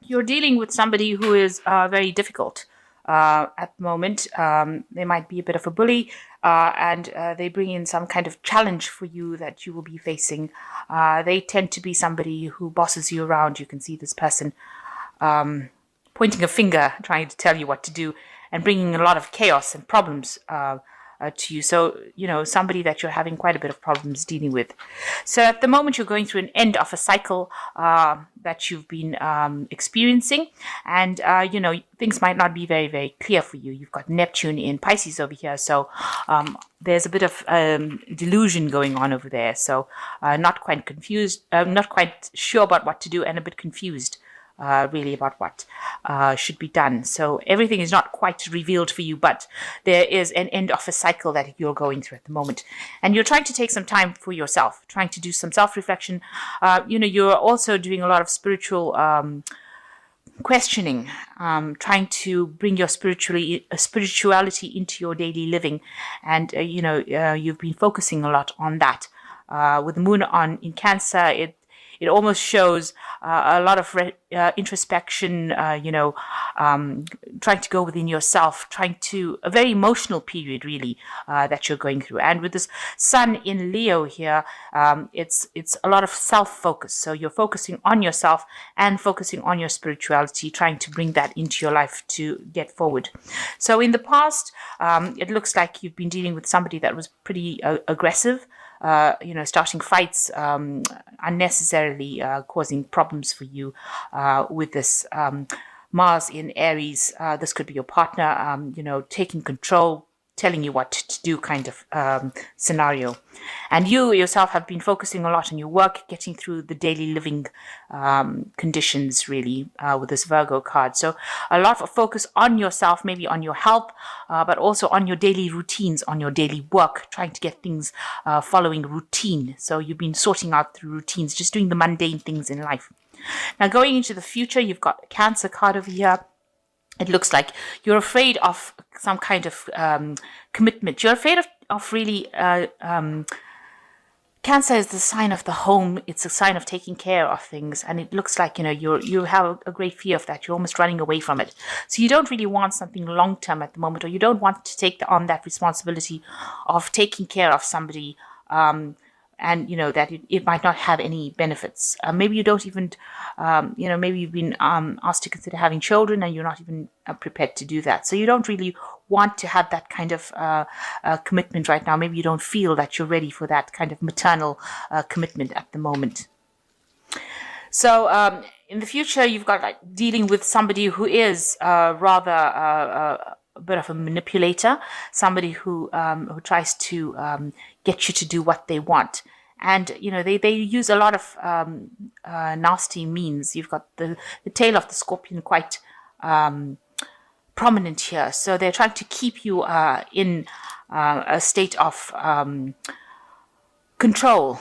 You're dealing with somebody who is very difficult at the moment. They might be a bit of a bully, and they bring in some kind of challenge for you that you will be facing. They tend to be somebody who bosses you around. You can see this person pointing a finger, trying to tell you what to do, and bringing a lot of chaos and problems to you. So, somebody that you're having quite a bit of problems dealing with. So at the moment, you're going through an end of a cycle that you've been experiencing. And, things might not be very, very clear for you. You've got Neptune in Pisces over here. So there's a bit of delusion going on over there. So not quite confused, not quite sure about what to do, and a bit confused. Really about what should be done. So everything is not quite revealed for you, but there is an end of a cycle that you're going through at the moment. And you're trying to take some time for yourself, trying to do some self-reflection. You're also doing a lot of spiritual questioning, trying to bring your spirituality into your daily living. And, you've been focusing a lot on that. With the moon in Cancer, it almost shows a lot of introspection, trying to go within yourself, a very emotional period, really, that you're going through. And with this sun in Leo here, it's a lot of self-focus. So you're focusing on yourself and focusing on your spirituality, trying to bring that into your life to get forward. So in the past, it looks like you've been dealing with somebody that was pretty aggressive, starting fights, unnecessarily causing problems for you with this Mars in Aries. This could be your partner, taking control, telling you what to do kind of scenario. And you yourself have been focusing a lot on your work, getting through the daily living conditions, really, with this Virgo card. So a lot of focus on yourself, maybe on your health, but also on your daily routines, on your daily work, trying to get things following routine. So you've been sorting out through routines, just doing the mundane things in life. Now, going into the future, you've got a Cancer card over here. It looks like you're afraid of some kind of commitment. You're afraid of really... Cancer is the sign of the home. It's a sign of taking care of things. And it looks like, you have a great fear of that. You're almost running away from it. So you don't really want something long-term at the moment, or you don't want to take on that responsibility of taking care of somebody, and that it might not have any benefits. Maybe you don't even, maybe you've been asked to consider having children and you're not even prepared to do that. So you don't really want to have that kind of commitment right now. Maybe you don't feel that you're ready for that kind of maternal commitment at the moment. So in the future, you've got dealing with somebody who is rather a bit of a manipulator, somebody who tries to get you to do what they want. And, they use a lot of nasty means. You've got the tail of the scorpion quite prominent here. So they're trying to keep you in a state of control.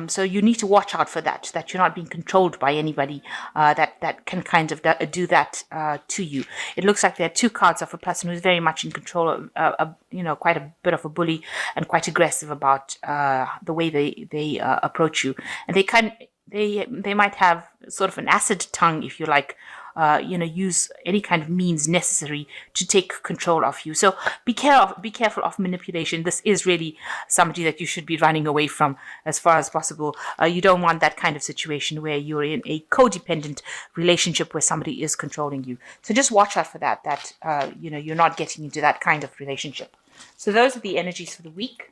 So you need to watch out for that you're not being controlled by anybody that can kind of do that to you. It looks like there are two cards of a person who's very much in control, quite a bit of a bully and quite aggressive about the way they approach you. And they might have sort of an acid tongue, if you like, use any kind of means necessary to take control of you. So be careful of manipulation. This is really somebody that you should be running away from as far as possible. You don't want that kind of situation where you're in a codependent relationship where somebody is controlling you. So just watch out for that you're not getting into that kind of relationship. So those are the energies for the week.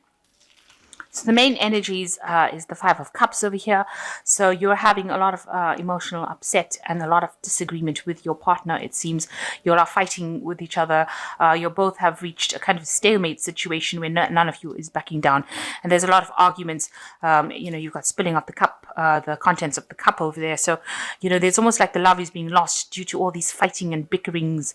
So the main energies is the Five of Cups over here. So you're having a lot of emotional upset and a lot of disagreement with your partner. It seems you are fighting with each other. You both have reached a kind of stalemate situation where none of you is backing down. And there's a lot of arguments. You've got spilling of the cup, the contents of the cup over there. So, there's almost like the love is being lost due to all these fighting and bickerings.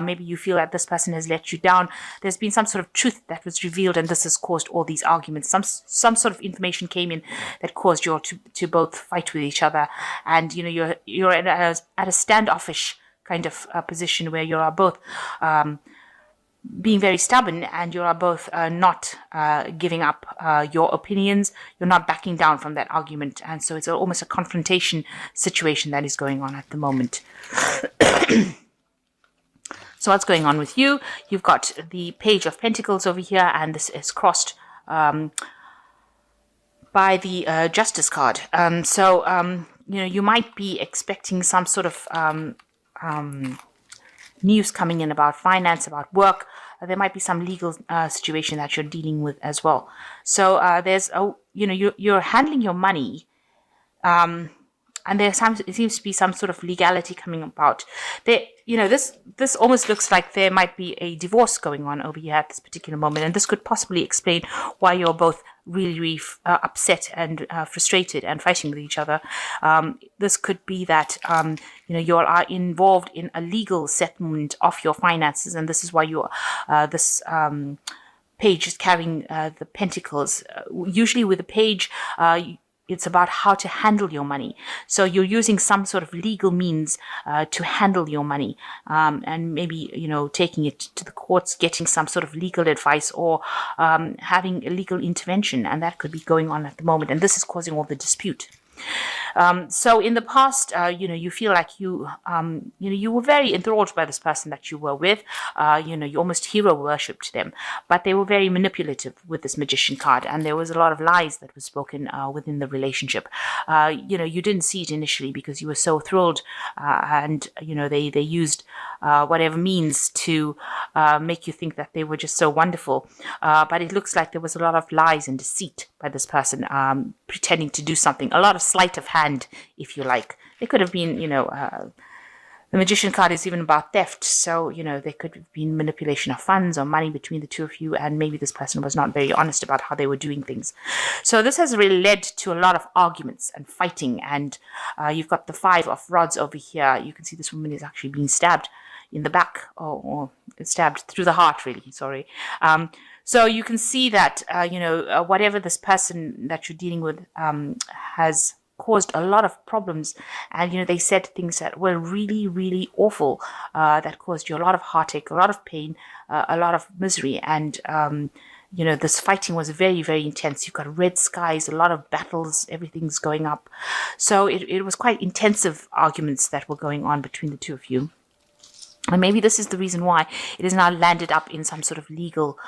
Maybe you feel that this person has let you down. There's been some sort of truth that was revealed, and this has caused all these arguments. Some sort of information came in that caused you all to both fight with each other, and you're at a standoffish kind of position where you are both being very stubborn, and you are both not giving up your opinions. You're not backing down from that argument, and so it's almost a confrontation situation that is going on at the moment. So what's going on with you? You've got the Page of Pentacles over here, and this is crossed by the Justice card. You might be expecting some sort of news coming in about finance, about work. There might be some legal situation that you're dealing with as well. So you're handling your money, and it seems to be some sort of legality coming about. This almost looks like there might be a divorce going on over here at this particular moment, and this could possibly explain why you're both really upset and frustrated and fighting with each other. This could be that you are involved in a legal settlement of your finances, and this is why this page is carrying the pentacles. Usually with a page, it's about how to handle your money. So you're using some sort of legal means to handle your money, and maybe, taking it to the courts, getting some sort of legal advice, or having a legal intervention. And that could be going on at the moment. And this is causing all the dispute. So in the past, you feel like you were very enthralled by this person that you were with. You almost hero worshipped them, but they were very manipulative with this Magician card, and there was a lot of lies that was spoken within the relationship. You didn't see it initially because you were so thrilled, and they used whatever means to make you think that they were just so wonderful. But it looks like there was a lot of lies and deceit by this person, pretending to do something, a lot of sleight of hand, if you like. It could have been, the Magician card is even about theft, so, there could have been manipulation of funds or money between the two of you, and maybe this person was not very honest about how they were doing things. So this has really led to a lot of arguments and fighting, and you've got the Five of Rods over here. You can see this woman is actually being stabbed in the back, or stabbed through the heart, really, sorry. So you can see that, whatever this person that you're dealing with has caused a lot of problems, and they said things that were really, really awful, that caused you a lot of heartache, a lot of pain, a lot of misery, and this fighting was very, very intense. You've got red skies, a lot of battles, everything's going up. So it was quite intensive arguments that were going on between the two of you. And maybe this is the reason why it has now landed up in some sort of legal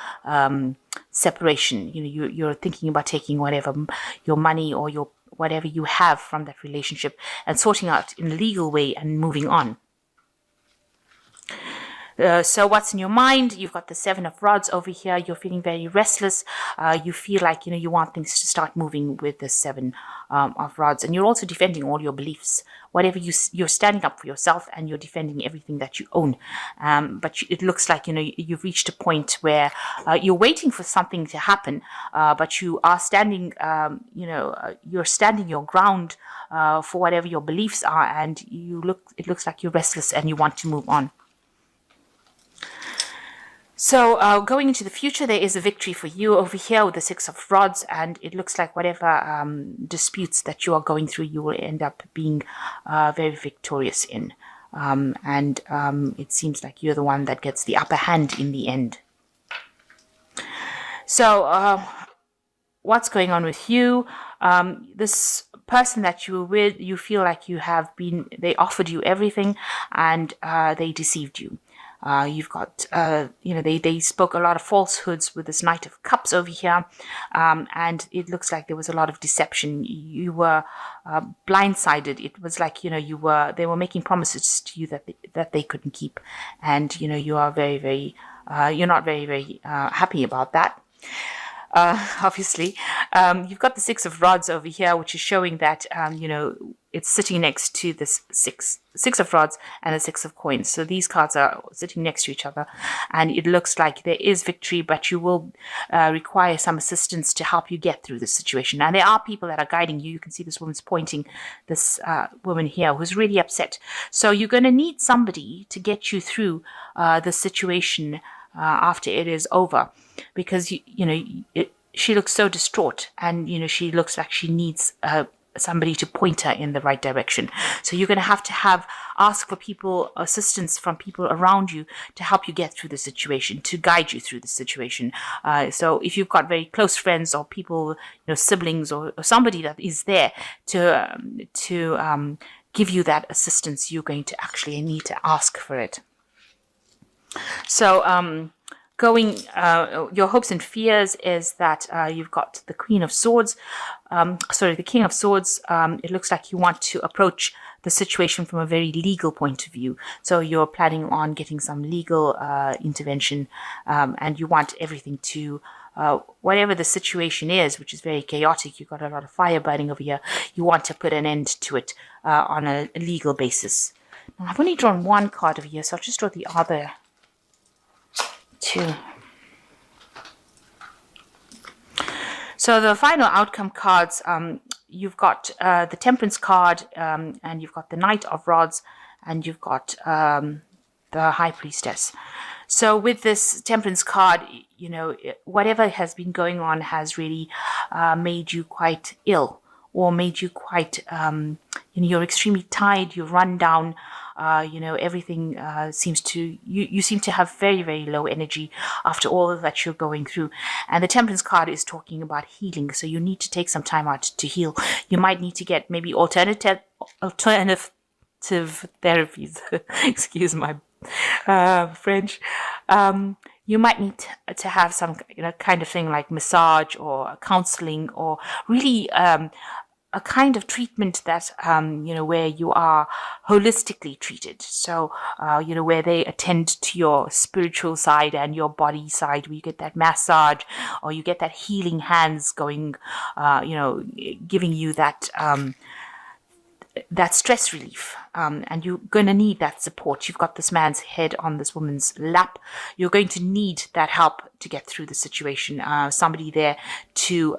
separation. You're thinking about taking whatever your money or your whatever you have from that relationship and sorting out in a legal way and moving on. So what's in your mind? You've got the Seven of Rods over here. You're feeling very restless. You feel like, you want things to start moving with the Seven of Rods. And you're also defending all your beliefs. Whatever you're standing up for yourself, and you're defending everything that you own. But it looks like, you've reached a point where you're waiting for something to happen, but you are standing, you're standing your ground for whatever your beliefs are, and it looks like you're restless and you want to move on. So going into the future, there is a victory for you over here with the Six of Rods, and it looks like whatever disputes that you are going through, you will end up being very victorious in. It seems like you're the one that gets the upper hand in the end. So what's going on with you? This person that you were with, you feel like they offered you everything, and they deceived you. You've got, they spoke a lot of falsehoods with this Knight of Cups over here, and it looks like there was a lot of deception. You were blindsided. It was like, they were making promises to you that they couldn't keep, and you are very, very, you're not very, very happy about that. Obviously, you've got the Six of Rods over here, which is showing that, it's sitting next to this Six of Rods and the Six of Coins. So these cards are sitting next to each other, and it looks like there is victory, but you will require some assistance to help you get through this situation. And there are people that are guiding you. You can see this woman's pointing, this woman here who's really upset. So you're going to need somebody to get you through the situation after it is over, because she looks so distraught, and she looks like she needs somebody to point her in the right direction. So you're going to ask for assistance from people around you to help you get through the situation, to guide you through the situation. So if you've got very close friends or people, siblings or somebody that is there to give you that assistance, you're going to actually need to ask for it. So your hopes and fears is that you've got the Queen of Swords, the King of Swords. It looks like you want to approach the situation from a very legal point of view. So you're planning on getting some legal intervention, and you want everything to, whatever the situation is, which is very chaotic, you've got a lot of fire burning over here, you want to put an end to it on a legal basis. Now, I've only drawn one card over here, so I'll just draw the other two. So the final outcome cards, you've got the Temperance card, and you've got the Knight of Rods, and you've got the High Priestess. So with this Temperance card, whatever has been going on has really made you quite ill, or made you quite, you're extremely tired, you're run down. Everything seems to, you seem to have very, very low energy after all that you're going through. And the Temperance card is talking about healing. So you need to take some time out to heal. You might need to get maybe alternative therapies. Excuse my French. You might need to have some kind of thing like massage or counseling, or really a kind of treatment that, where you are holistically treated. So, where they attend to your spiritual side and your body side, where you get that massage, or you get that healing hands going, giving you that stress relief. And you're going to need that support. You've got this man's head on this woman's lap. You're going to need that help to get through the situation. Somebody there to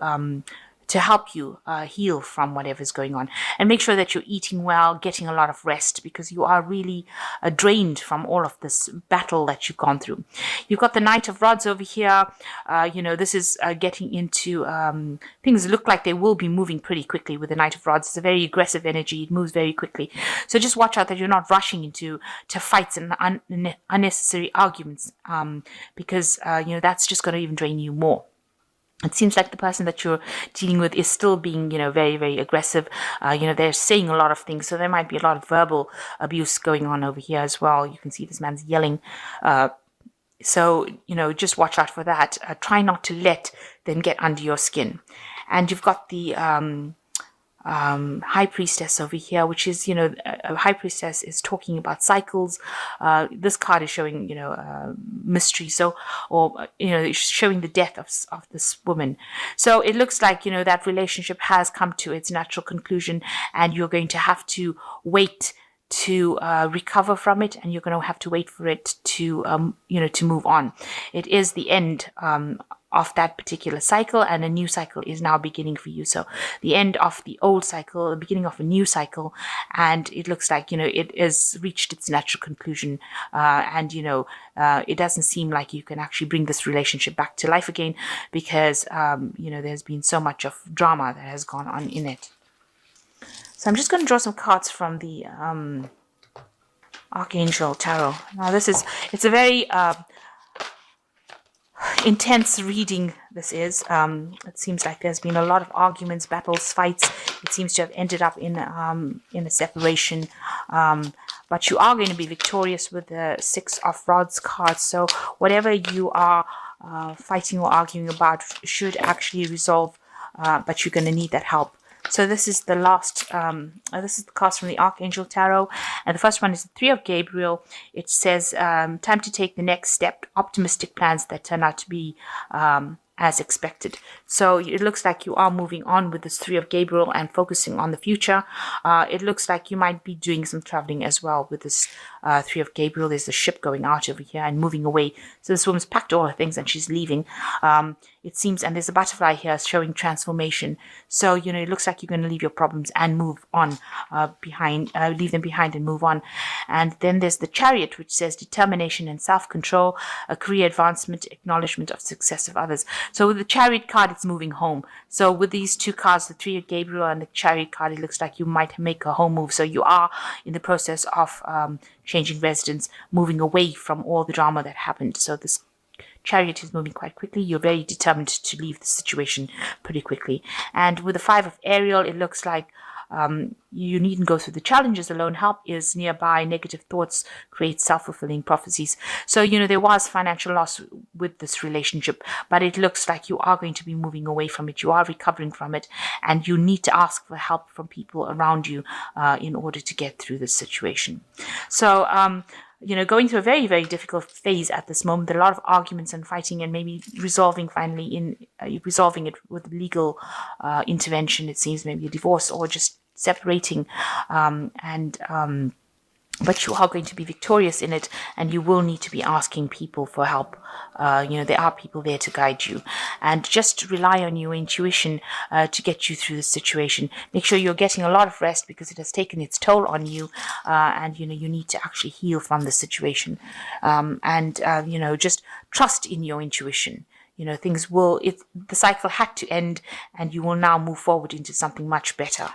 help you heal from whatever's going on. And make sure that you're eating well, getting a lot of rest, because you are really drained from all of this battle that you've gone through. You've got the Knight of Rods over here. This is getting into things look like they will be moving pretty quickly with the Knight of Rods. It's a very aggressive energy. It moves very quickly. So just watch out that you're not rushing into fights and unnecessary arguments, because that's just going to even drain you more. It seems like the person that you're dealing with is still being, very, very aggressive. They're saying a lot of things. So there might be a lot of verbal abuse going on over here as well. You can see this man's yelling. So just watch out for that. Try not to let them get under your skin. And you've got the High Priestess over here, which is, a High Priestess is talking about cycles. This card is showing, mystery. So, or, it's showing the death of this woman. So it looks like, that relationship has come to its natural conclusion, and you're going to have to wait to recover from it, and you're going to have to wait for it to, to move on. It is the end of that particular cycle, and a new cycle is now beginning for you. So the end of the old cycle, the beginning of a new cycle, and it looks like, it has reached its natural conclusion, and, it doesn't seem like you can actually bring this relationship back to life again, because, there's been so much of drama that has gone on in it. So I'm just going to draw some cards from the Archangel Tarot. Now it's a very intense reading. This is it seems like there's been a lot of arguments, battles, fights. It seems to have ended up in a separation, but you are going to be victorious with the Six of Rods card. So whatever you are fighting or arguing about should actually resolve, but you're going to need that help. So this is the last, this is the cards from the Archangel Tarot. And the first one is the Three of Gabriel. It says, time to take the next step, optimistic plans that turn out to be as expected. So it looks like you are moving on with this Three of Gabriel and focusing on the future. It looks like you might be doing some traveling as well with this Three of Gabriel. There's a ship going out over here and moving away. So this woman's packed all her things and she's leaving. it seems, and there's a butterfly here showing transformation. So, it looks like you're going to leave your problems and move on leave them behind and move on. And then there's the Chariot, which says determination and self-control, a career advancement, acknowledgement of success of others. So with the Chariot card, it's moving home. So with these two cards, the Three of Gabriel and the Chariot card, it looks like you might make a home move. So you are in the process of changing residence, moving away from all the drama that happened. So this Chariot is moving quite quickly. You're very determined to leave the situation pretty quickly. And with the Five of Ariel, it looks like you needn't go through the challenges alone. Help is nearby. Negative thoughts create self-fulfilling prophecies. So, there was financial loss with this relationship, but it looks like you are going to be moving away from it. You are recovering from it, and you need to ask for help from people around you in order to get through this situation. So, going through a very, very difficult phase at this moment. There are a lot of arguments and fighting, and maybe resolving it with legal intervention. It seems maybe a divorce or just separating, but you are going to be victorious in it, and you will need to be asking people for help. There are people there to guide you, and just rely on your intuition to get you through this situation. Make sure you're getting a lot of rest, because it has taken its toll on you, and you need to actually heal from the situation. Just trust in your intuition. The cycle had to end, and you will now move forward into something much better.